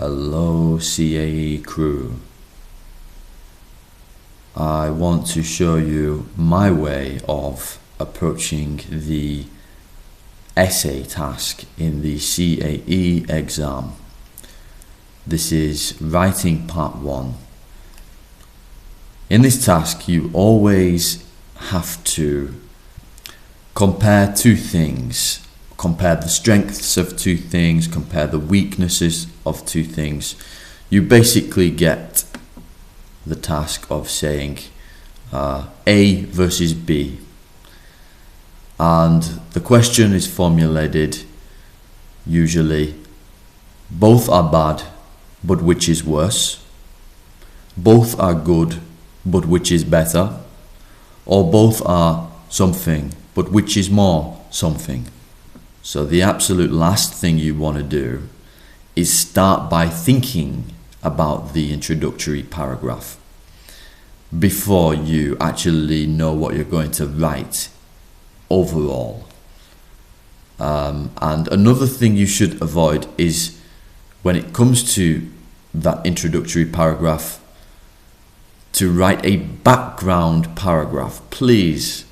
Hello CAE crew. I want to show you my way of approaching the essay task in the CAE exam. This is writing part 1. In this task you always have to compare two things. Compare the strengths of two things, compare the weaknesses of two things. You basically get the task of saying A versus B. And the question is formulated usually, both are bad, but which is worse? Both are good, but which is better? Or both are something, but which is more something? So the absolute last thing you want to do is start by thinking about the introductory paragraph before you actually know what you're going to write overall. And another thing you should avoid is when it comes to that introductory paragraph, to write a background paragraph. Please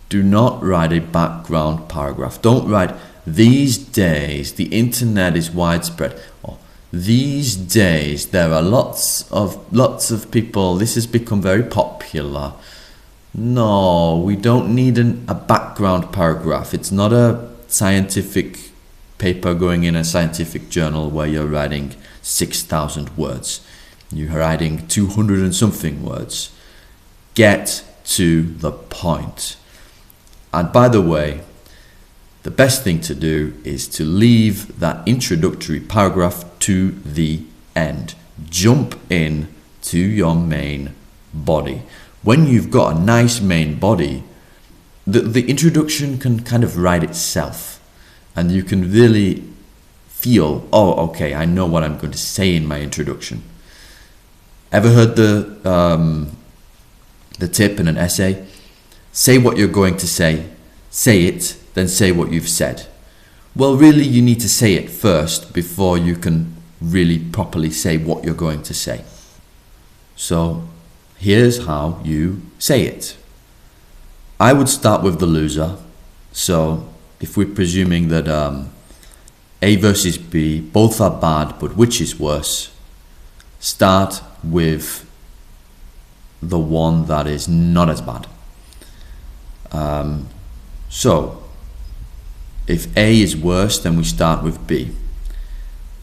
do not write a background paragraph. Don't write "these days the internet is widespread," or "these days there are lots of people, this has become very popular." No, we don't need a background paragraph. It's not a scientific paper going in a scientific journal where you're writing 6,000 words. You're writing 200 and something words. Get to the point. And by the way, the best thing to do is to leave that introductory paragraph to the end. Jump in to your main body. When you've got a nice main body, the introduction can kind of write itself, and you can really feel, oh, okay, I know what I'm going to say in my introduction. Ever heard the tip in an essay? Say what you're going to say it, then say what you've said. Well, really, you need to say it first before you can really properly say what you're going to say. So here's how you say it. I would start with the loser. So if we're presuming that A versus B, both are bad, but which is worse? Start with the one that is not as bad. So if A is worse, then we start with B.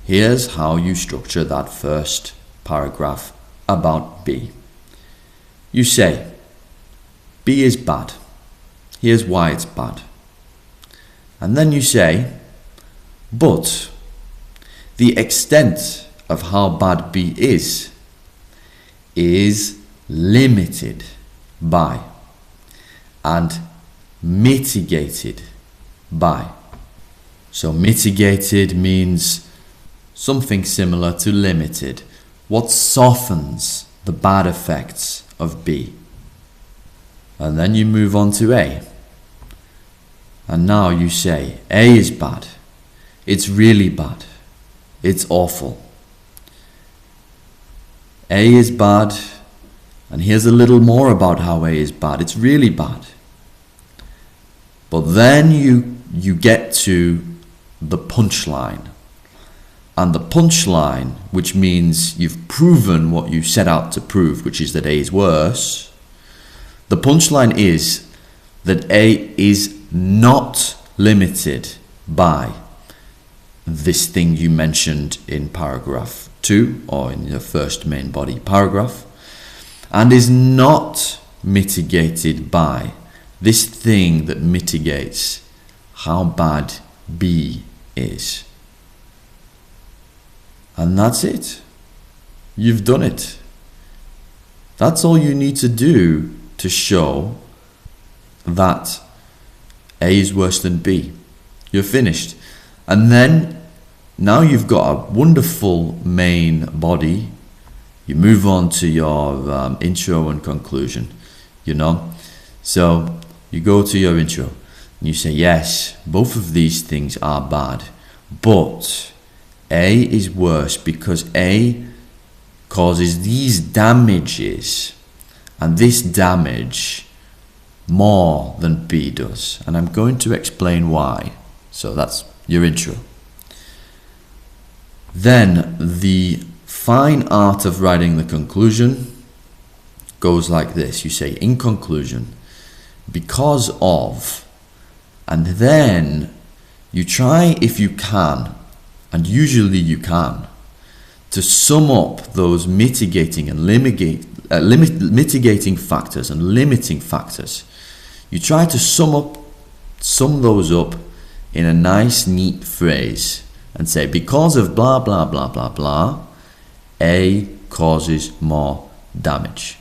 Here's how you structure that first paragraph about B. You say, B is bad. Here's why it's bad. And then you say, but the extent of how bad B is limited by and mitigated by. So mitigated means something similar to limited. What softens the bad effects of B? And then you move on to A. And now you say, A is bad. It's really bad. It's awful. A is bad. And here's a little more about how A is bad. It's really bad. But then you get to the punchline. And the punchline, which means you've proven what you set out to prove, which is that A is worse. The punchline is that A is not limited by this thing you mentioned in paragraph 2 or in your first main body paragraph, and is not mitigated by this thing that mitigates how bad B is. And that's it. You've done it. That's all you need to do to show that A is worse than B. You're finished. And then, now you've got a wonderful main body. You move on to your intro and conclusion, you know. So you go to your intro and you say, yes, both of these things are bad, but A is worse because A causes these damages, and this damage more than B does. And I'm going to explain why. So that's your intro. Then the fine art of writing the conclusion goes like this. You say, in conclusion, because of, and then you try, if you can, and usually you can, to sum up those mitigating and mitigating factors and limiting factors. You try to sum those up in a nice, neat phrase and say, because of blah, blah, blah, blah, blah, A causes more damage.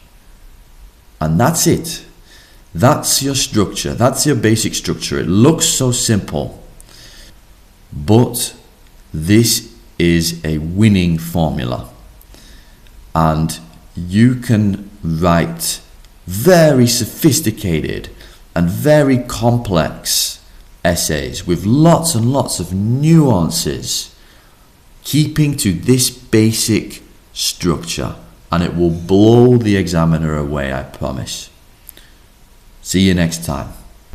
And that's it. That's your structure. That's your basic structure. It looks so simple, but this is a winning formula. And you can write very sophisticated and very complex essays with lots and lots of nuances, keeping to this basic structure, and it will blow the examiner away, I promise. See you next time.